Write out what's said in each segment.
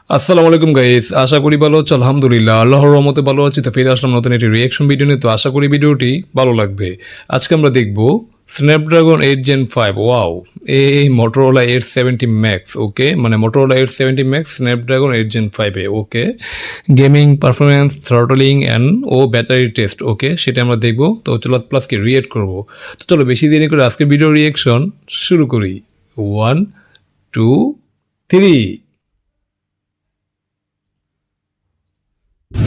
আসসালামু আলাইকুম গাইস, আশা করি ভালো আছো। আলহামদুলিল্লাহ, আল্লাহর রহমতে ভালো আছি। তো ফিরে আসলাম নতুন একটি রিয়াকশন ভিডিও নিয়ে। তো আশা করি ভিডিওটি ভালো লাগবে। আজকে আমরা দেখব স্ন্যাপড্রাগন 8 Gen 5। ওয়াও, এই মোটরোলা 870 ম্যাক্স। ওকে, মানে মোটরোলা 870 ম্যাক্স স্ন্যাপড্রাগন 8 Gen 5 এ। Okay, gaming performance, throttling and battery test. Okay, সেটা আমরা দেখব। তো চলো প্লাসকে রিয়েক্ট করব। তো চলো বেশি দেরি করে আজকে ভিডিও রিয়াকশন শুরু করি। 1 2 3।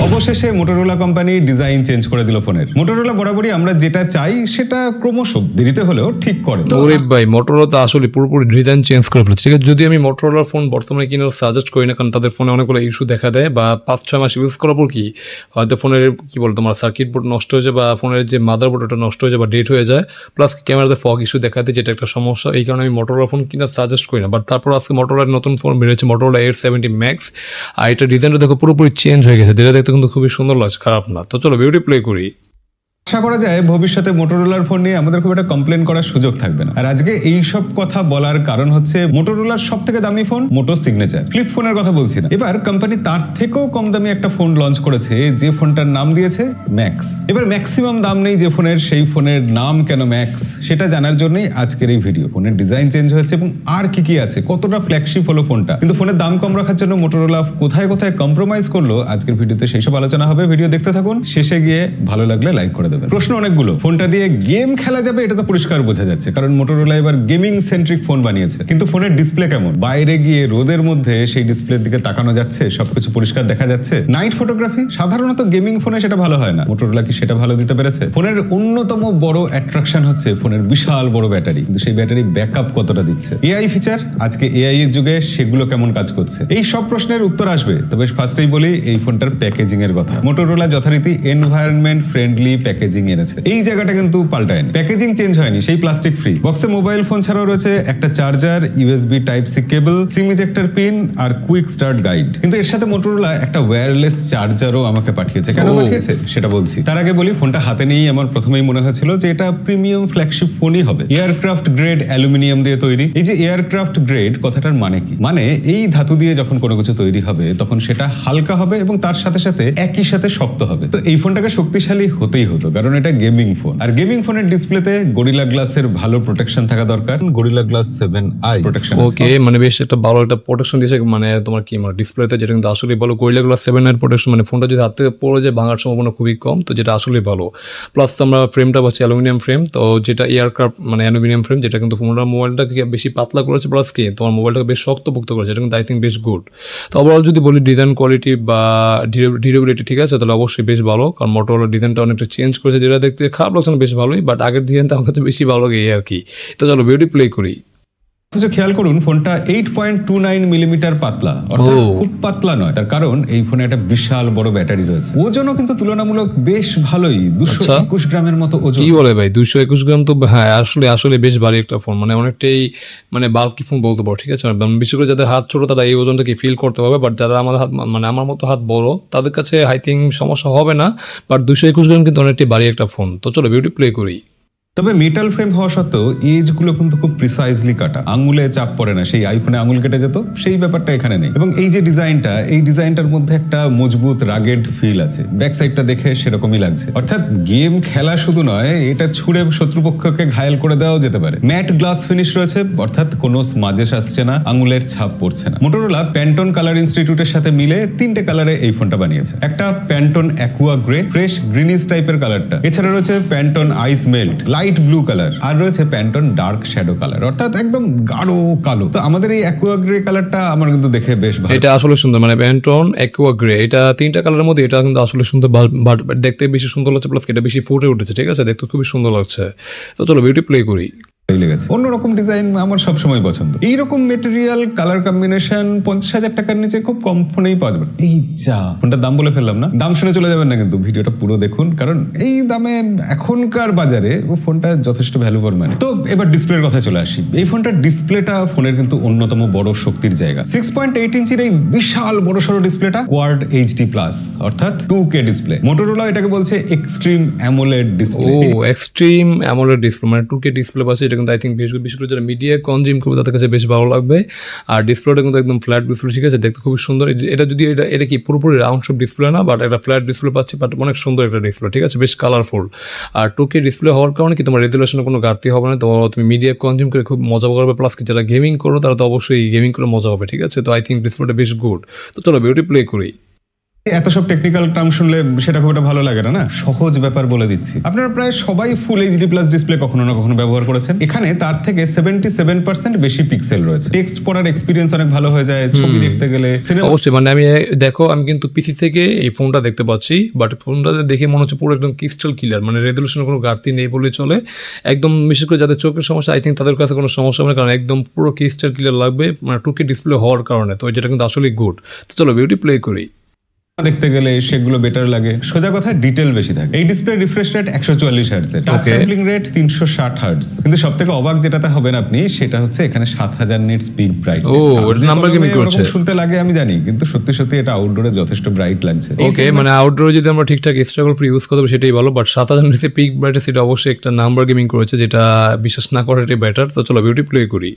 অবশেষে মোটরোলা কোম্পানি ডিজাইন চেঞ্জ করে দিল ফোনের। মোটরোলা বরাবরই আমরা যেটা চাই সেটা ক্রমশ দেরিতে হলেও ঠিক করে। ওরে ভাই, মোটরোলা তো আসলে পুরোপুরি ডিজাইন চেঞ্জ করে ফেলেছে। ঠিক আছে, যদি আমি মোটরোলার ফোন বর্তমানে কিনার সাজেস্ট করি না, কারণ তাদের ফোনে অনেকগুলো ইস্যু দেখা দেয়, বা 5-6 মাস ইউজ করার পর কি হয়তো ফোনের কি বলতো তোমার সার্কিট বোর্ড নষ্ট হয়ে যায়, বা ফোনের যে মাদার বোর্ড ওটা নষ্ট হয়ে যায় বা ডেট হয়ে যায়, প্লাস ক্যামেরাতে ফগ ইস্যু দেখা দেয়, যেটা একটা সমস্যা। এই কারণে আমি মোটরোলা ফোন কিনার সাজেস্ট করি না। বাট তারপর আজকে মোটরোলার নতুন ফোন বেরিয়েছে, মোটরোলা 870 ম্যাক্স। আর এটা ডিজাইনটা দেখো পুরোপুরি চেঞ্জ হয়ে গেছে, যেটা দেখতে কিন্তু খুবই সুন্দর লাগছে, খারাপ না। তো চলো ভিডিও প্লে করি। আশা করা যায় ভবিষ্যতে মোটরোলার ফোন নিয়ে আমাদের খুব একটা কমপ্লেন করার সুযোগ থাকবে না। আর আজকে এই সব কথা বলার কারণ হচ্ছে মোটরোলার সব থেকে দামি ফোন মোটো সিগনেচার। ফ্লিপ ফোনের কথা বলছি না। এবার কোম্পানি তার থেকেও কম দামি একটা ফোন লঞ্চ করেছে, যে ফোনটার নাম দিয়েছে ম্যাক্স। এবার ম্যাক্সিমাম দাম নেই যে ফোনের, সেই ফোনের নাম কেন ম্যাক্স সেটা জানার জন্যই আজকের এই ভিডিও। ফোনের ডিজাইন চেঞ্জ হয়েছে এবং আর কি কি আছে, কতটা ফ্ল্যাগশিপ হলো ফোনটা, কিন্তু ফোনের দাম কম রাখার জন্য মোটরোলা কোথায় কোথায় কম্প্রোমাইজ করলো, আজকের ভিডিওতে সেই সব আলোচনা হবে। ভিডিও দেখতে থাকুন, শেষে গিয়ে ভালো লাগলে লাইক করে দেবেন। প্রশ্ন অনেকগুলো, ফোনটা দিয়ে গেম খেলা যাবে এটা তো পরিষ্কার বোঝা যাচ্ছে, কারণ মোটরোলা এবার গেমিং সেন্ট্রিক ফোন বানিয়েছে। কিন্তু ফোনের ডিসপ্লে কেমন? বাইরে গিয়ে রোদের মধ্যে সেই ডিসপ্লের দিকে তাকানো যাচ্ছে, সবকিছু পরিষ্কার দেখা যাচ্ছে। নাইট ফটোগ্রাফি সাধারণত গেমিং ফোনে সেটা ভালো হয় না, মোটরোলা কি সেটা ভালো দিতে পেরেছে? ফোনের অন্যতম বড় অ্যাট্রাকশন হচ্ছে ফোনের বিশাল বড় ব্যাটারি, কিন্তু সেই ব্যাটারি ব্যাকআপ কতটা দিচ্ছে? এআই ফিচার, আজকে এআই এর যুগে সেগুলো কেমন কাজ করছে? এই সব প্রশ্নের উত্তর আসবে। তবে ফার্স্টেই বলি এই ফোনটার প্যাকেজিং এর কথা। মোটরোলা যথারীতি এনভায়রনমেন্ট ফ্রেন্ডলি প্যাকেজিং এনেছে। এই জায়গাটা কিন্তু পাল্টায়নি, প্যাকেজিং চেঞ্জ হয়নি, সেই প্লাস্টিক ফ্রি। বক্সে মোবাইল ফোন ছাড়াও রয়েছে একটা charger, USB type C cable, SIM ejector pin আর কুইক স্টার্ট গাইড। কিন্তু এর সাথে মোটরোলা একটা ওয়্যারলেস চার্জারও আমাকে পাঠিয়েছে। কেন পাঠিয়েছে সেটা বলছি। তার আগে বলি, ফোনটা হাতে নিয়ে আমার প্রথমেই মনে হয়েছিল যে এটা প্রিমিয়াম ফ্ল্যাগশিপ ফোনই হবে। এয়ারক্রাফট গ্রেড অ্যালুমিনিয়াম দিয়ে তৈরি। এই যে এয়ারক্রাফট গ্রেড কথাটার মানে কি? মানে এই ধাতু দিয়ে যখন কোনো কিছু তৈরি হবে তখন সেটা হালকা হবে এবং তার সাথে সাথে একই সাথে শক্ত হবে। তো এই ফোনটাকে শক্তিশালী হতেই হতো, কারণ এটা গেমিং ফোন। আর গেমিং ফোনের ডিসপ্লেতে গরিলা গ্লাসের ভালো প্রোটেকশন থাকা দরকার। Gorilla glass 7i protection. ওকে, মানে বেশ একটা ভালো একটা প্রোটেকশন দিয়েছে, মানে তোমার কি মানে ডিসপ্লেতে, যেটা কিন্তু আসলে ভালো। গরিলা গ্লাস 7 এর প্রোটেকশন, মানে ফোনটা যদি হাত থেকে পড়ে যায় ভাঙার সম্ভাবনা খুবই কম, তো যেটা আসলে ভালো। প্লাস আমরা ফ্রেমটা পাচ্ছি অ্যালুমিনিয়াম ফ্রেম, তো যেটা এয়ারক্রাফট মানে অ্যালুমিনিয়াম ফ্রেম, যেটা কিন্তু ফোনটা মোবাইলটাকে বেশি পাতলা করেছে, প্লাস কি তোমার মোবাইলটাকে বেশ শক্তপোক্ত করেছে, এটা কিন্তু আই থিঙ্ক বেশ গুড। তো ওভারঅল যদি বলি ডিজাইন কোয়ালিটি বা ডিউরেবিলিটি ঠিক আছে, তাহলে অবশ্যই বেশ ভালো, কারণ মোটরোলার ডিজাইনটা অনেকটা চেঞ্জ করেছে, যেটা দেখতে খারাপ লাগছে না, বেশ ভালোই। বাট আগের ডিজাইনটা আমার কাছে বেশি ভালো লাগে আর কি। তো চলো ভিডিও প্লে করি। অথচ খেয়াল করুন ফোনটা 8.29 মিলিমিটার পাতলা, অর্থাৎ খুব পাতলা নয়। তার কারণ এই ফোনে একটা বিশাল বড় ব্যাটারি রয়েছে। ওজনও কিন্তু তুলনামূলক বেশ ভালোই, 221 গ্রামের মতো ওজন। কি বলে ভাই, 221 গ্রাম তো হ্যাঁ, আসলে বেশ ভারী একটা ফোন, মানে অনেকটাই মানে বাল্কি ফোন বলতে পারো। ঠিক আছে, বিশেষ করে যাদের হাত ছোট তারা এই ওজনটাকে ফিল করতে পারবে, বাট যারা আমাদের হাত মানে আমার মতো হাত বড় তাদের কাছে আই থিঙ্ক সমস্যা হবে না। বাট 221 গ্রাম কিন্তু অনেকটাই ভারী একটা ফোন। তো চলো ভিডিও প্লে করি। তবে মেটাল ফ্রেম হওয়া সত্ত্বেও এজগুলো কিন্তু খুব প্রিসাইজলি কাটা, আঙুলে চাপ পড়ে না। সেই আইফোনে আঙুল কেটে যেত, সেই ব্যাপারটা এখানে নেই। এবং এই যে ডিজাইনটা, এই ডিজাইনটার মধ্যে একটা মজবুত রাগেড ফিল আছে। ব্যাক সাইডটা দেখে সেরকমই লাগছে, অর্থাৎ গেম খেলা শুধু নয়, এটা ছুঁড়ে শত্রুপক্ষকে ঘায়েল করে দেওয়াও যেতে পারে। ম্যাট গ্লাস ফিনিশ রয়েছে, অর্থাৎ কোনো স্মাজেস আসছে না, আঙুলের ছাপ পড়ছে না। মোটরোলা প্যান্টন কালার ইনস্টিটিউটের সাথে মিলে 3টে কালারে এই ফোনটা বানিয়েছে। একটা প্যান্টন অ্যাকুয়া গ্রে, ফ্রেশ গ্রিনিশ টাইপের কালারটা। এছাড়া রয়েছে প্যান্টন আইস মেল্ট, লাইট ব্লু কালার, আর রয়েছে প্যান্টন ডার্ক শ্যাডো কালার, অর্থাৎ একদম গাঢ় কালো। তো আমাদের এই অ্যাকুয়া গ্রে কালারটা আমার কিন্তু দেখে বেশ ভালো। এটা আসলে সুন্দর, মানে প্যান্টন অ্যাকুয়া গ্রে, এটা 3টা কালারের মধ্যে এটা কিন্তু আসলে সুন্দর, দেখতে বেশি সুন্দর লাগছে, প্লাস এটা বেশি ফুটে উঠেছে। ঠিক আছে, দেখতে খুবই সুন্দর লাগছে। তো চলো ভিডিও প্লে করি। লেগেছে অন্যরকম ডিজাইন আমার সবসময় পছন্দ। এইরকম মেটেরিয়াল কালার কম্বিনেশন 50,000 টাকার নিচে খুব কম ফোনেই পাওয়া যাবে। এই যা ফোনটার দাম বলে ফেললাম না, দাম শুনে চলে যাবেন না কিন্তু, ভিডিওটা পুরো দেখুন, কারণ এই দামে এখনকার বাজারে ও ফোনটা যথেষ্ট ভ্যালু ফর মানি। তো এবার ডিসপ্লের কথা চলে আসি। এই ফোনটার ডিসপ্লেটা ফোনের কিন্তু অন্যতম বড় শক্তির জায়গা। 6.8 ইঞ্চির এই বিশাল বড় সড়ো ডিসপ্লেটা কোয়াড এইচডি প্লাস, অর্থাৎ 2K ডিসপ্লে। মোটরোলা এটাকে বলছে এক্সট্রিম অ্যামোলেড ডিসপ্লে। ও, এক্সট্রিম অ্যামোলেড ডিসপ্লে, মানে 2K ডিসপ্লে পাচ্ছে, যেটা কিন্তু আই থিঙ্ক বিশেষ করে যারা মিডিয়া কনজিউম করবে তাদের কাছে বেশ ভালো লাগবে। আর ডিসপ্লেটা কিন্তু একদম ফ্ল্যাট ডিসপ্লে, ঠিক আছে, দেখতে খুবই সুন্দর। এটা যদি এটা কি পুরোপুরি রাউন্ড শেপ ডিসপ্লে না, বাট একটা ফ্ল্যাট ডিসপ্লে পাচ্ছি, বাট অনেক সুন্দর একটা ডিসপ্লে, ঠিক আছে, বেশ কালারফুল। আর 2K ডিসপ্লে হওয়ার কারণে কি তোমার রেজুলেশনের কোনো ঘাটতি হবে না, তো তুমি মিডিয়া কনজিউম করে খুব মজা করবে। প্লাস কি যারা গেমিং করো তারা তো অবশ্যই গেমিং করে মজা হবে, ঠিক আছে। তো আই থিঙ্ক ডিসপ্লেটা বেশ গুড। তো চলো বিউটি প্লে করি। এত সব টেকনিক্যাল টার্ম শুনলে সেটা খুব একটা ভালো লাগে না। সহজ ব্যাপার বলে দিচ্ছি, আপনারা প্রায় সবাই ফুল এইচডি প্লাস ডিসপ্লে কখনো না কখনো ব্যবহার করেছেন। এখানে তার থেকে 77% বেশি পিক্সেল রয়েছে, টেক্সট পড়ার এক্সপিরিয়েন্স অনেক ভালো হয়ে যায়, ছবি দেখতে গেলে অবশ্যই। মানে আমি দেখো, আমি কিন্তু পিসি থেকে এই ফোনটা দেখতে পাচ্ছি, বাট ফোনটা দেখে মনে হচ্ছে পুরো একদম ক্রিস্টাল ক্লিয়ার, মানে রেজুলেশনের কোনো ঘাটতি নেই বলে চলে। একদম বিশেষ করে যাদের চোখের সমস্যা, আই থিঙ্ক তাদের কাছে কোনো সমস্যা হবে না, কারণ একদম পুরো ক্রিস্টাল ক্লিয়ার লাগবে, মানে 2K ডিসপ্লে হওয়ার কারণে। তো যেটা কিন্তু আসলে গুড। তো চলো বিউটি প্লে করি। দেখতে গেলে সেগুলো বেটার লাগে। সোজা কথা ডিটেল বেশি থাকে। এই display refresh rate 144 hertz, touch sampling rate 360 hertz. কিন্তু সবথেকে অবাক যেটাতে হবেন আপনি, সেটা হচ্ছে এখানে 7000 nits pick brightness. Number gaming করছে শুনতে লাগে আমি জানি, কিন্তু সত্যি সত্যি এটা আউটডোরে যথেষ্ট ব্রাইট লাগছে। ওকে, মানে আউটডোরে যদি আমরা ঠিকঠাক স্ট্রাগল ফ্রি ইউজ করতে পারি সেটাই ভালো, বাট 7000 নিটসে পিক ব্রাইটনেস এটা অবশ্যই একটা নাম্বার গেমিং করেছে, যেটা বিশ্বাস না করা এটাই বেটার। তো চলো বিউটি প্লে করি।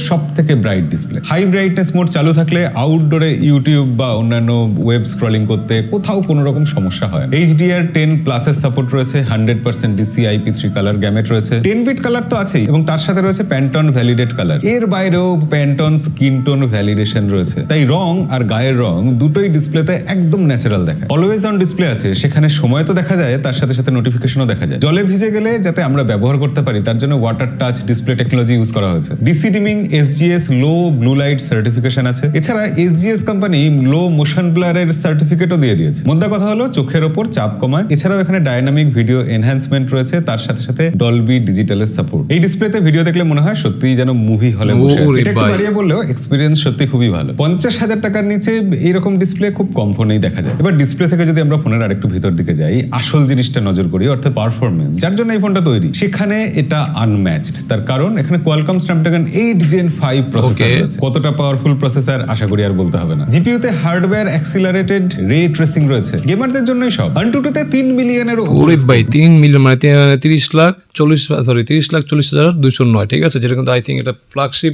সব থেকে bright display. High brightness mode চালু থাকলে আউটডোরে ইউটিউব বা অন্যান্য ওয়েব স্ক্রলিং করতে কোথাও কোনো রকম সমস্যা হয়। HDR10 প্লাসের সাপোর্ট রয়েছে, 100% DCI-P3 কালার গ্যামেট রয়েছে, 10 বিট কালার তো আছেই, এবং তার সাথে রয়েছে প্যান্টন ভ্যালিডেট কালার। এর বাইরেও প্যান্টন স্কিন টোন ভ্যালিডেশন রয়েছে, তাই রং আর গায়ের রং দুটোই ডিসপ্লেতে একদম ন্যাচারাল দেখায়। অলওয়েজ অন ডিসপ্লে আছে, সেখানে সময় তো দেখা যায়, তার সাথে সাথে নোটিফিকেশনও দেখা যায়। জলে ভিজে গেলে যাতে আমরা ব্যবহার করতে পারি তার জন্য water touch display technology use করা হয়েছে। DC dimming SGS low blue light certification আছে। এছাড়া SGS কোম্পানি লো মোশন ব্লারের সার্টিফিকেটও দিয়ে দিয়েছে। মোদ্দা কথা হলো চোখের ওপর চাপ কমায়। এছাড়াও এখানে ডাইনামিক ভিডিও এনহ্যান্সমেন্ট রয়েছে, তার সাথে সাথে ডলবি ডিজিটালের সাপোর্ট। এই ডিসপ্লেতে ভিডিও দেখলে মনে হয় সত্যিই যেন মুভি হলে বসে আছি। এটা একটু বাড়িয়ে বললেও এক্সপিরিয়েন্স সত্যি খুবই ভালো। 50,000 টাকার নিচে এইরকম ডিসপ্লে খুব কম ফোনেই দেখা যায়। এবার ডিসপ্লে থেকে যদি আমরা ফোনের আরেকটু ভিতর দিকে যাই, আসল জিনিসটা নজর করি, অর্থাৎ পারফরমেন্স, যার জন্য এই ফোনটা তৈরি, সেখানে এটা আনম্যাচড। তার কারণ এখানে কোয়ালকম স্ন্যাপড্রাগন 8 Gen 5 প্রসেসর রয়েছে। কতটা পাওয়ারফুল প্রসেসর আশা করি আর বলতে হবে না। জিপিইউতে হার্ডওয়্যার অ্যাক্সিলারেটেড রে ট্রেসিং রয়েছে, গেমারদের জন্যই সব। AnTuTu-তে 3 মিলিয়নের ওরে ভাই 3 মিলিয়ন, মানে 30,40,209, ঠিক আছে, যেটা কিন্তু আই থিঙ্ক এটা ফ্ল্যাগশিপ,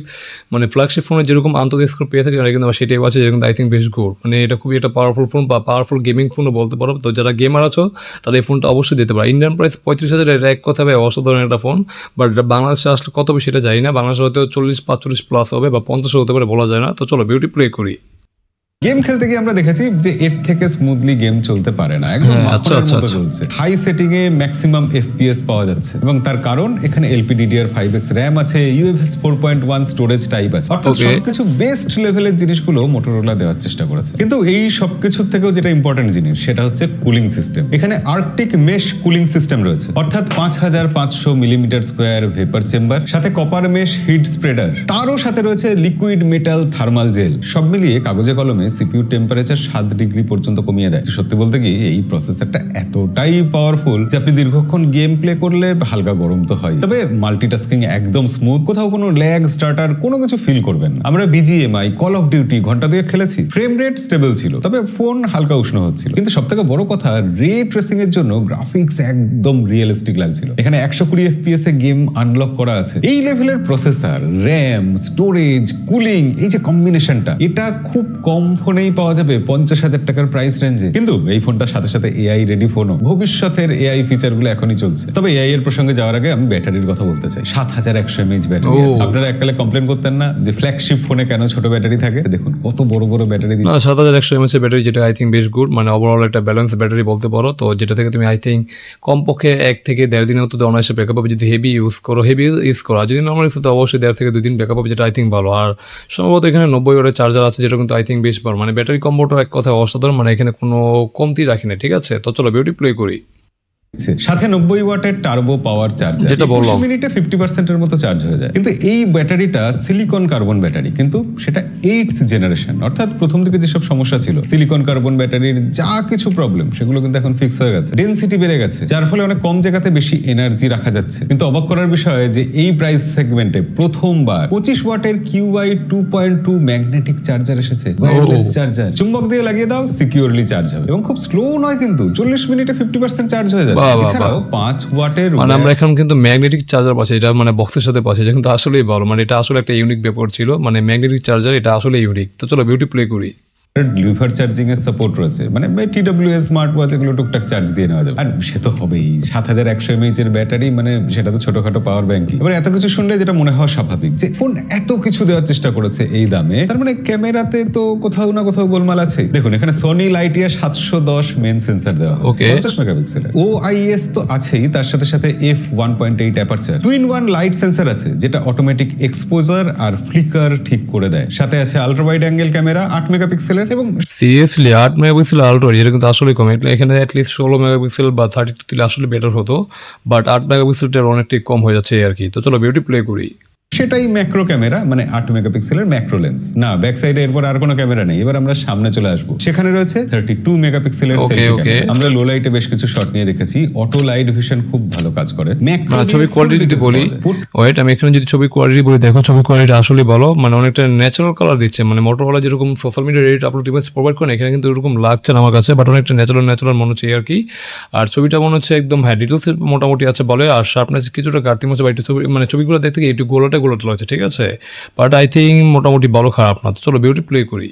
মানে ফ্ল্যাগশিপ ফোনে যেরকম আন্তর্জাতিক স্কোর পেয়ে থাকে কিন্তু সেটাই আছে, যেরকম আই থিঙ্ক বেশ গুড। মানে এটা খুবই একটা পাওয়ারফুল ফোন বা পাওয়ারফুল গেমিং ফোনও বলতে পারো। তো যারা গেমার আছো তারা এই ফোনটা অবশ্যই দিতে পারো। ইন্ডিয়ান প্রাইস 35,000, এটা এক কথা ভাই অসাধারণ একটা ফোন, বাট এটা বাংলাদেশে আসলে কত বেশি সেটা জানি না। বাংলাদেশে হয়তো 40-45 প্লাস হবে বা 50 হতে পারে, বলা যায় না। তো চলো বিউটি প্লে করি। গেম খেলতে গিয়ে আমরা দেখেছি যে এর থেকে স্মুথলি গেম চলতে পারে না, একদম মাখনের মতো চলছে। হাই সেটিং এ ম্যাক্সিমাম FPS পাওয়া যাচ্ছে, এবং তার কারণ এখানে LPDDR5X RAM আছে, UFS 4.1 স্টোরেজ টাইপ আছে। অর্থাৎ সবকিছু বেস্ট লেভেলের জিনিসগুলো মোটরোলা দেওয়ার চেষ্টা করেছে। কিন্তু এই সবকিছুর থেকেও যেটা ইম্পর্টেন্ট জিনিস, সেটা হচ্ছে কুলিং সিস্টেম। এখানে আর্কটিক মেশ কুলিং সিস্টেম রয়েছে, অর্থাৎ 5500 মিলিমিটার স্কোয়ার ভেপার চেম্বার, সাথে কপার মেশ হিট স্প্রেডার, তারও সাথে রয়েছে লিকুইড মেটাল থার্মাল জেল। সব মিলিয়ে কাগজে কলমে সিপিইউ টেম্পারেচার 7 ডিগ্রি পর্যন্ত কমিয়ে দেয়। সত্যি বলতে কি এই প্রসেসরটা এতটাই পাওয়ারফুল যে আপনি দীর্ঘক্ষণ গেম প্লে করলে হালকা গরম তো হয়, তবে মাল্টিটাস্কিং একদম স্মুথ, কোথাও কোনো ল্যাগ স্টার্টার কোনো কিছু ফিল করবেন না। আমরা BGMI, কল অফ ডিউটি ঘন্টা দুয়েক খেলেছি, ফ্রেম রেট স্টেবল ছিল, তবে ফোন হালকা উষ্ণ হচ্ছিল। কিন্তু সবথেকে বড় কথা, রে ট্রেসিং এর জন্য গ্রাফিক্স একদম রিয়েলিস্টিক লাগছিল। এখানে 120 FPS এ গেম আনলক করা আছে। এই লেভেলের প্রসেসর, র্যাম, স্টোরেজ, কুলিং, এই যে কম্বিনেশনটা, এটা খুব কম ফোনেই পাওয়া যাবে 50,000 টাকার প্রাইস রেঞ্জে। কিন্তু এই ফোনটার সাথে সাথে AI রেডি ফোনও। ভবিষ্যতের AI ফিচারগুলো এখনই চলছে। তবে AI এর প্রসঙ্গে যাওয়ার আগে আমি ব্যাটারির কথা বলতে চাই। 7100 mAh ব্যাটারি আছে। আপনারা এককালে কমপ্লেন করতেন না যে ফ্ল্যাগশিপ ফোনে কেন ছোট ব্যাটারি থাকে? দেখুন কত বড় বড় ব্যাটারি দিয়ে। 7100 mAh ব্যাটারি, যেটা আই থিঙ্ক বেশ গুড, মানে ওভারঅল একটা ব্যালেন্স ব্যাটারি বলতে পারো। তো যেটা থেকে তুমি আই থিঙ্ক কমপক্ষে 1 থেকে 1.5 দিনের মতো অনায়াসে ব্যাকআপ হবে যদি হেভি ইউজ করো। আর যদি নর্মাল ইউজ করো অবশ্যই 1.5 থেকে 2 দিন ব্যাকআপ হবে, যেটা আই থিঙ্ক ভালো। আর সম্ভবত এখানে 90 ওয়াটের চার্জার আছে, যেটা কিন্তু আই থিঙ্ক বেশ ভালো। মানে ব্যাটারি কম্বোটা এক কথা অসাধারণ, মানে এখানে কোনো কমতি রাখি না, ঠিক আছে। তো চলো বিউটি প্লে করি। সাথে 90 ওয়াটের টার্বো পাওয়ার চার্জার, যেটা বললাম মিনিটে 50% এর মতো চার্জ হয়ে যায়। কিন্তু এই ব্যাটারিটা সিলিকন কার্বন ব্যাটারি, কিন্তু সেটা 8th জেনারেশন, অর্থাৎ প্রথম দিকে যেসব সমস্যা ছিল সিলিকন কার্বন ব্যাটারির, যা কিছু প্রবলেম সেগুলো কিন্তু এখন ফিক্স হয়ে গেছে। ডেনসিটি বেড়ে গেছে, যার ফলে অনেক কম জায়গাতে বেশি এনার্জি রাখা যাচ্ছে। কিন্তু অবাক করার বিষয় যে এই প্রাইস সেগমেন্টে প্রথমবার 25 ওয়াটের QI 2.2 ম্যাগনেটিক চার্জার এসেছে, ওয়্যারলেস চার্জার। চুম্বক দিয়ে লাগিয়ে দাও, সিকিউরলি চার্জ হবে, এবং খুব স্লো নয়, কিন্তু 40 মিনিটে 50% চার্জ হয়ে যাবে। বাহ, বাহ, এছাড়াও 5 ওয়াটের মানে আমরা এখন কিন্তু ম্যাগনেটিক চার্জার পাচ্ছি, এটা মানে বক্সের সাথে পাচ্ছি, এটা কিন্তু আসলেই ভালো, মানে এটা আসলে একটা ইউনিক ব্যাপার ছিল, মানে ম্যাগনেটিক চার্জার এটা আসলে ইউনিক। তো চলো বিউটি প্লে করি। লিভার চার্জিং এর সাপোর্ট রয়েছে, মানে TWS স্মার্ট ওয়াচ এগুলো টুকটাক চার্জ দিয়ে নেওয়া যাবে। আর সে তো হবেই, 7100 mAh এর ব্যাটারি, মানে সেটা তো ছোটখাটো পাওয়ার ব্যাংকই। এবার এত কিছু শুনলে যেটা মনে হওয়া স্বাভাবিক যে ফোন এত কিছু দেওয়ার চেষ্টা করেছে এই দামে, তার মানে ক্যামেরাতে তো কোথাও না কোথাও গোলমাল আছে। দেখুন এখানে সোনি লাইটিয়া 710 মেন সেন্সর দেওয়া হয়েছে, Okay. 50 মেগাপিক্সেলের। OIS তো আছেই, তার সাথে সাথে f1.8 aperture, 2-in-1 light sensor আছে যেটা অটোমেটিক এক্সপোজার আর ফ্লিকার ঠিক করে দেয়। সাথে আছে আলট্রা ওয়াইড অ্যাঙ্গেল ক্যামেরা 8 মেগাপিক্সেলের এবং সিরিয়াসলি 8 মেগাপিক্সেল আলট্রা, এটা কিন্তু আসলে কম, এখানে অ্যাটলিস্ট 16 মেগাপিক্সেল বা 32 দিলে আসলে বেটার হতো, বাট 8 মেগাপিক্সেলটা অনেকটাই কম হয়ে যাচ্ছে এই আর কি। তো চলো বিউটি প্লে করি। সেটাই ম্যাক্রো ক্যামেরা, মানে 8 মেগাপিক্সেলের ম্যাক্রো লেন্স। না, ব্যাক সাইডে এরপর আর কোনো ক্যামেরা নেই। এবার আমরা সামনে চলে আসবো, সেখানে রয়েছে 32 মেগাপিক্সেলের Okay, সেলফি okay. ক্যামেরা। আমরা লো লাইটে বেশ কিছু শট নিয়ে দেখেছি, অটো লাইট ভিশন খুব ভালো কাজ করে। ম্যাক্রো মানে ছবি কোয়ালিটি যদি বলি, ওয়েট আমি এখানে যদি ছবি কোয়ালিটি বলি, দেখো ছবি কোয়ালিটি আসলে ভালো, মানে অনেকটা ন্যাচারাল কালার দিচ্ছে, মানে মোটরওয়ালা যেরকম social media edit upload image provide করেন, এখানে কিন্তু এরকম লাগছে না আমার কাছে, বাট অনেকটা ন্যাচারাল মনে হচ্ছে এই আর কি। আর ছবিটা মনে হচ্ছে একদম হ্যাঁ ডিটেলস মোটামুটি আছে বলে, আর শার্পনেস কিছুটা ঘাটতি মনে হচ্ছে, বা একটু ছবি মানে ছবিগুলো দেখতে গিয়ে একটু গোলাটা লাগছে, ঠিক আছে, বাট আই থিঙ্ক মোটামুটি ভালো, খারাপ না। তো চলো বিউটি প্লে করি।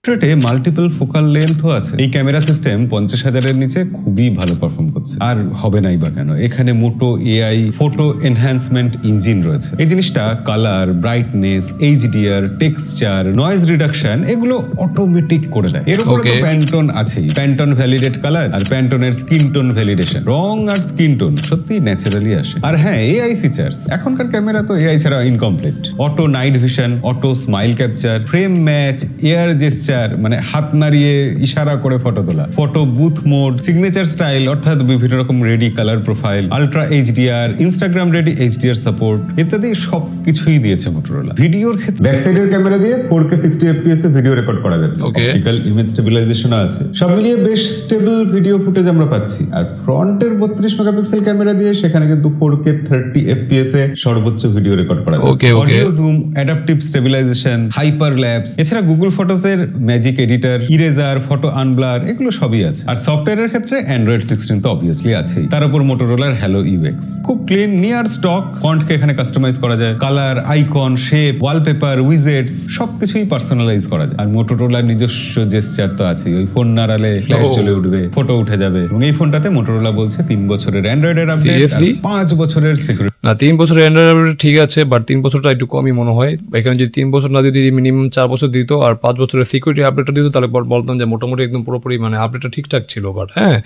পোর্ট্রেটে মাল্টিপল ফোকাল লেন্থও আছে। এই ক্যামেরা সিস্টেম 50,000 এর নিচে খুবই ভালো পারফর্ম করছে, আর হবে নাই বা কেন। এখানে মোটো AI ফটো এনহ্যান্সমেন্ট ইঞ্জিন রয়েছে। এই জিনিসটা colour, brightness, HDR, texture, noise reduction এগুলো অটোমেটিক করে দেয়। এর উপরে তো Okay. প্যান্টন আছেই, প্যান্টন ভ্যালিডেট কালার আর প্যান্টনের স্কিন টোন ভ্যালিডেশন, রং আর স্কিন টোন সত্যি ন্যাচারালি আসে। আর হ্যাঁ, AI ফিচার্স, এখনকার ক্যামেরা তো AI ছাড়া incomplete. Auto night vision, auto smile capture, frame match, air gesture, মানে হাত নাড়িয়ে ইশারা করে ফটো তোলা, photo booth mode, signature style অর্থাৎ বিভিন্ন রকম ready colour profile, ultra HDR, Instagram ready HDR support ইত্যাদি সবকিছুই দিয়েছে মোটরোলা। ভিডিওর ক্ষেত্রে ব্যাক সাইডের ক্যামেরা দিয়ে 4K 60 FPS এ ভিডিও রেকর্ড করা যাচ্ছে। Okay. অপটিক্যাল ইমেজ স্টেবিলাইজেশন আছে, সব মিলিয়ে বেশ স্টেবল ভিডিও ফুটেজ আমরা পাচ্ছি। আর ফ্রন্টের 32 মেগাপিক্সেল ক্যামেরা দিয়ে সেখানে কিন্তু 4K 30 FPS এ সর্বোচ্চ ভিডিও রেকর্ড করা যাচ্ছে। Okay, okay. Audio zoom, adaptive stabilization, hyperlapse, এছাড়া গুগল ফটোসের magic editor, eraser, photo unblur এগুলো সবই আছে। আর সফটওয়্যারের ক্ষেত্রে অ্যান্ড্রয়েড 16 তো অবভিয়াসলি আছেই, তার উপর মোটরোলার হ্যালো UX, খুব ক্লিন, নিয়ার স্টক। ফন্টকে এখানে কাস্টমাইজ করা যায়, colour, icon, shape, wallpaper, widgets সবকিছুই পার্সোনালাইজ করা যায়। আর মোটরোলার নিজস্ব জেসচার তো আছে, ওই ফোন নাড়ালে ফ্ল্যাশ Oh. জ্বলে উঠবে, ফটো উঠে যাবে। এবং এই ফোনটাতে মোটরোলা বলছে 3 বছরের অ্যান্ড্রয়েডের আপডেট, Seriously? 5 বছরের সিকিউরিটি। না 3 বছরের অ্যান্ড্রয়েড ঠিক আছে, বাট 3 বছরটা একটু কমই মনে হয়। এখানে যদি 3 বছর না যদি মিনিমাম 4 বছর দিত আর 5 বছরের সিকিউরিটি আপডেটটা দিত, তাহলে বলতাম যে মোটামুটি একদম পুরোপুরি মানে আপডেটটা ঠিকঠাক ছিল। বাট হ্যাঁ,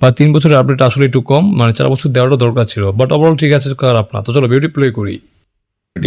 বা 3 বছরের আপডেট আসলে একটু কম, মানে 4 বছর দেওয়াটা দরকার ছিল, বাট ওভারঅল ঠিক আছে, খারাপ না। তো চলো বিউটি প্লে করি।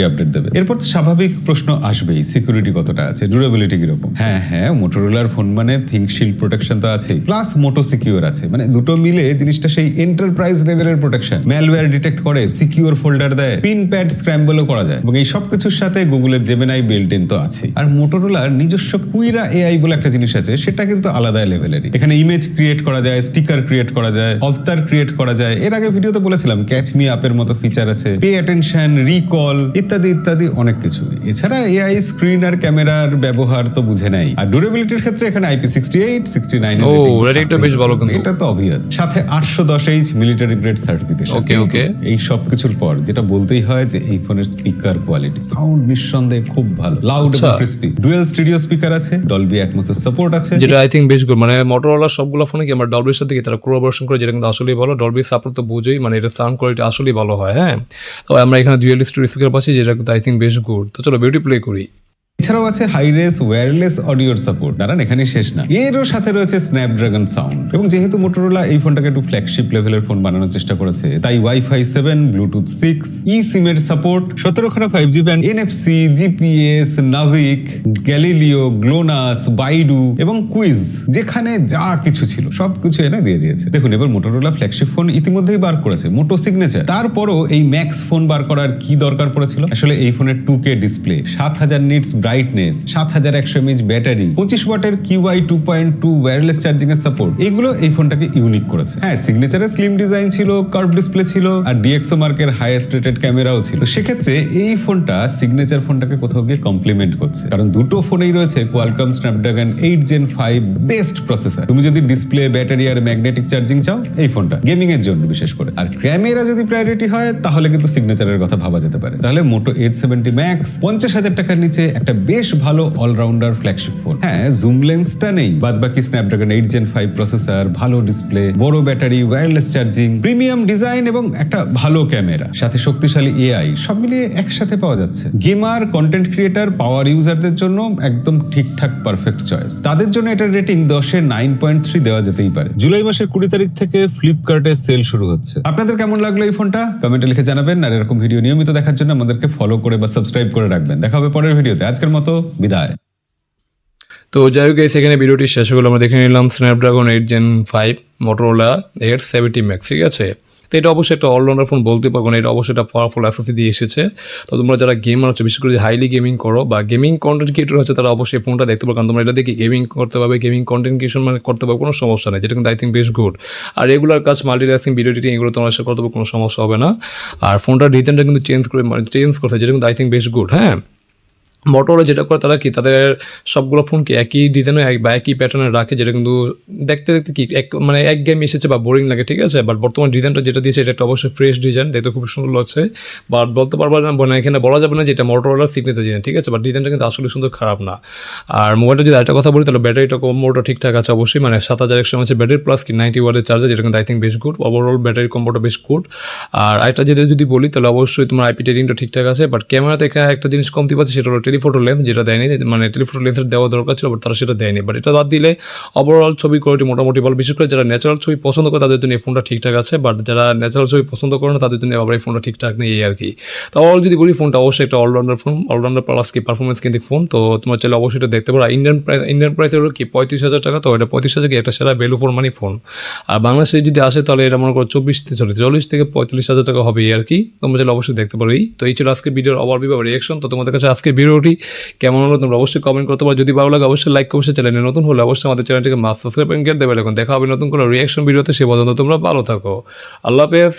আপডেট দেবে। এরপর স্বাভাবিক প্রশ্ন আসবেই, সিকিউরিটি কতটা আছে, ডিউরেবিলিটি কিরকম। হ্যাঁ, মোটরোলার ফোন মানে থিঙ্ক শিল্ড প্রোটেকশন তো আছেই, প্লাস মোটো সিকিউর আছে, মানে দুটো মিলে জিনিসটা সেই এন্টারপ্রাইজ লেভেলের প্রোটেকশন। ম্যালওয়্যার ডিটেক্ট করে, সিকিউর ফোল্ডার দেয়, পিন প্যাড স্ক্র্যাম্বলও করা যায়, এবং এই সবকিছুর সাথে গুগলের জেমিনাই বিল্ট ইন তো আছেই। আর মোটরোলার নিজস্ব কুইরা AI বলে একটা জিনিস আছে, সেটা কিন্তু আলাদা লেভেলেরই। এখানে ইমেজ ক্রিয়েট করা যায়, স্টিকার ক্রিয়েট করা যায়, অবতার ক্রিয়েট করা যায়। এর আগে ভিডিওতে বলেছিলাম ক্যাচ মি আপের মতো ফিচার আছে, পে অ্যাটেনশন, রিকল ইত্যাদি ইত্যাদি অনেক কিছু। এছাড়া AI স্ক্রিন আর ক্যামেরার ব্যবহার তো বুঝে নাই। আর ডিউরেবিলিটির ক্ষেত্রে এখানে IP68, 69 ও, রেটিংটা বেশ ভালো কিন্তু। এটা তো অবভিয়াস। সাথে 810H military grade certification. Okay. এই সব কিছুর পর যেটা বলতেই হয় যে এই ফোনের স্পিকার কোয়ালিটি, সাউন্ড নিঃসন্দেহে খুব ভালো, লাউড এবং আচ্ছা। ক্রিস্পি। ডুয়াল স্টুডিও স্পিকার আছে, ডলবি অ্যাটমসের সাপোর্ট আছে, যেটা আই থিঙ্ক বেশ গুড, মানে মোটরোলা সবগুলো ফোনে কি আমার ডলবির সাথে কি তারা কোলাবোরেশন করে, যেটা কিন্তু আসলেই ভালো। ডলবি সাপোর্ট তো বুঝেই, মানে এটা সাউন্ড কোয়ালিটি আসলেই ভালো হয়। হ্যাঁ, তো আমরা এখানে ডুয়াল স্টুডিও স্পিকার পাচ্ছি, যেটা কিন্তু আই থিঙ্ক বেশ গুড। তো চলো বিউটি প্লে করি। এছাড়াও আছে হাইরেস ওয়্যারলেস অডিওর সাপোর্ট। দাঁড়ান, এখানেই শেষ না, এরও সাথে রয়েছে স্ন্যাপড্রাগন সাউন্ড। এবং যেহেতু মোটরোলা এই ফোনটাকে একটু ফ্ল্যাগশিপ লেভেলের ফোন বানানোর চেষ্টা করেছে, তাই ওয়াইফাই 7, ব্লুটুথ 6, সিমের সাপোর্ট, 17খানা 5G band, NFC, GPS, NavIC, Galileo, GLONASS, BeiDou এবং কুইজ, যেখানে যা কিছু ছিল সবকিছু এনে দিয়ে দিয়েছে। দেখুন, এবার মোটরোলা ফ্ল্যাগশিপ ফোন ইতিমধ্যেই বার করেছে, মোটো সিগনেচার। তারপরও এই ম্যাক্স ফোন বার করার কি দরকার পড়েছিল? আসলে এই ফোনের 2K display, 7000 nits brightness, 7100 mAh battery, 25 ওয়াটের QI 2.2 ওয়্যারলেস চার্জিং এর সাপোর্ট, এগুলো এই ফোনটাকে ইউনিক করেছে। হ্যাঁ, সিগনেচারের স্লিম ডিজাইন ছিল, কার্ভ ডিসপ্লে ছিল, আর DxO মার্কের হাইয়েস্ট রেটেড ক্যামেরাও ছিল। সেক্ষেত্রে এই ফোনটা সিগনেচার ফোনটাকে কোথাও গিয়ে কমপ্লিমেন্ট করছে, কারণ দুটো ফোনেই রয়েছে Qualcomm Snapdragon 8 Gen 5 best processor. তুমি যদি ডিসপ্লে, ব্যাটারি আর ম্যাগনেটিক চার্জিং চাও, এই ফোনটা গেমিং এর জন্য বিশেষ করে। আর ক্যামেরা যদি প্রায়োরিটি হয় তাহলে কিন্তু সিগনেচারের কথা ভাবা যেতে পারে। তাহলে মোটো Edge 70 Max 50,000 টাকার নিচে একটা বেশ ভালো অলরাউন্ডার ফ্ল্যাগশিপ ফোন। হ্যাঁ, জুম লেন্সটা নেই, বাদবাকি স্ন্যাপড্রাগন 8 Gen 5 প্রসেসর, ভালো ডিসপ্লে, বড় battery, wireless charging, premium design এবং একটা ভালো ক্যামেরা, সাথে শক্তিশালী AI, সব মিলিয়ে একসাথে পাওয়া যাচ্ছে। গেমার, কন্টেন্ট ক্রিয়েটার, পাওয়ার ইউজারদের জন্য একদম ঠিকঠাক পারফেক্ট চয়েস। তাদের জন্য এটার রেটিং 10-এ 9.3 দেওয়া যেতেই পারে। জুলাই মাসের 20 তারিখ থেকে ফ্লিপকার্টে সেল শুরু হচ্ছে। আপনাদের কেমন লাগলো এই ফোনটা কমেন্টে লিখে জানাবেন, আর এরকম ভিডিও নিয়মিত দেখার জন্য আমাদেরকে ফলো করে বা সাবস্ক্রাইব করে রাখবেন। দেখা হবে পরের ভিডিওতে। আজকের মতো বিদায়। তো যাই হোক, এই সেখানে ভিডিওটি শেষ হলো, আমরা দেখে নিলাম Snapdragon 8 Gen 5 Motorola Edge 70 Max, ঠিক আছে। তো এটা অবশ্যই একটা অলরাউন্ডার ফোন বলতে পারবো না, এটা অবশ্যই একটা পাওয়ারফুল অ্যাসেসরি দিয়ে এসেছে। তো তোমরা যারা গেমার হচ্ছে, বিশেষ করে হাইলি গেমিং করো বা গেমিং কন্টেন্ট ক্রিয়েটর হচ্ছে, তারা অবশ্যই ফোনটা দেখতে পারো, কারণ তোমরা এটা দেখে গেমিং করতে পারবে, গেমিং কন্টেন্ট ক্রিয়েশন মানে করতে পারবে, কোনো সমস্যা নেই, যেটা কিন্তু আই থিঙ্ক বেশ গুড। আর রেগুলার কাজ, মাল্টিটাস্কিং, ভিডিও এডিটিং, এগুলো তোমার সাথে করতে পারবে, কোনো সমস্যা হবে না। আর ফোনটার ডিজাইনটা কিন্তু চেঞ্জ করতে, যেটা কিন্তু আই থিঙ্ক বেশ গুড। হ্যাঁ, মোটরোলা যেটা করে তারা কি, তাদের সবগুলো ফোনকে একই ডিজাইনে বা একই প্যাটার্নে রাখে, যেটা কিন্তু দেখতে দেখতে কি মানে এক গেম এসেছে বা বোরিং লাগে, ঠিক আছে। বাট বর্তমান ডিজাইনটা যেটা দিয়েছে এটা একটা অবশ্যই ফ্রেশ ডিজাইন, দেখতে খুব সুন্দর লাগছে। বাট বলতে পারবো না, এখানে বলা যাবে না যে এটা মোটরোলার সিগনেচার ডিজাইন, ঠিক আছে। বাট ডিজাইনটা কিন্তু আসলে সুন্দর, খারাপ না। আর মোবাইলটা যদি একটা কথা বলি, তাহলে ব্যাটারিটা কম্বোটা ঠিকঠাক আছে অবশ্যই, মানে 7100 mAh ব্যাটারি প্লাস কি 90 ওয়াটের চার্জার, যেটা কিন্তু আই থিঙ্ক বেশ গুড। ওভারঅল ব্যাটারি কম্বোটা বেশ গুড। আর একটা যেটা যদি বলি, তাহলে অবশ্যই তোমার IP রেটিংটা ঠিকঠাক আছে। বাট ক্যামেরাতে এখানে একটা জিনিস কমতি পাচ্ছে, সেটা হলো টেলিফোটো লেন্স, যেটা দেয়নি, মানে টেলিফোটো লেন্সের দেওয়া দরকার ছিল, বাট তারা সেটা দেয়নি। বাট এটা বাদ দিলে ওভারঅল ছবি কোয়ালিটি মোটামুটি ভালো। বিশেষ করে যারা ন্যাচারাল ছবি পছন্দ করে তাদের জন্য এই ফোনটা ঠিকঠাক আছে, বাট যারা ন্যাচারাল ছবি পছন্দ করে না তাদের জন্য আবার এই ফোনটা ঠিকঠাক নেই, এই আর কি। তো ওভারঅল যদি বলি, ফোনটা অবশ্যই একটা অলরাউন্ডার ফোন, অলরাউন্ডার প্লাস কি পারফরমেন্স কিন্তু ফোন। তো তোমার চাইলে অবশ্যই এটা দেখতে পারো। ইন্ডিয়ান প্রাইস হলো কি 35,000 টাকা, তো এটা 35,000 কি একটা সেরা ভ্যালু ফর মানি ফোন। আর বাংলাদেশে যদি আসে তাহলে এটা মনে করো 40 থেকে 45,000 টাকা হবে, এই আর কি। তোমরা চাইলে অবশ্যই দেখতে পারো। তো এই ছিল আজকের ভিডিওর ওভারভিউ বা রিঅ্যাকশন। তো তোমাদের কাছে আজকের ভিডিওটি কেমন হলো তোমরা অবশ্যই কমেন্ট করতে পারো। যদি ভালো লাগে অবশ্যই লাইক, অবশ্যই চ্যানেলে নতুন হলে অবশ্যই আমাদের চ্যানেলটিকে মাস্ট সাবস্ক্রাইব করে দেবে। এখন দেখা হবে নতুন কোনো রিঅ্যাকশন ভিডিওতে, সে পর্যন্ত তোমরা ভালো থাকো। আল্লাহ হাফেজ।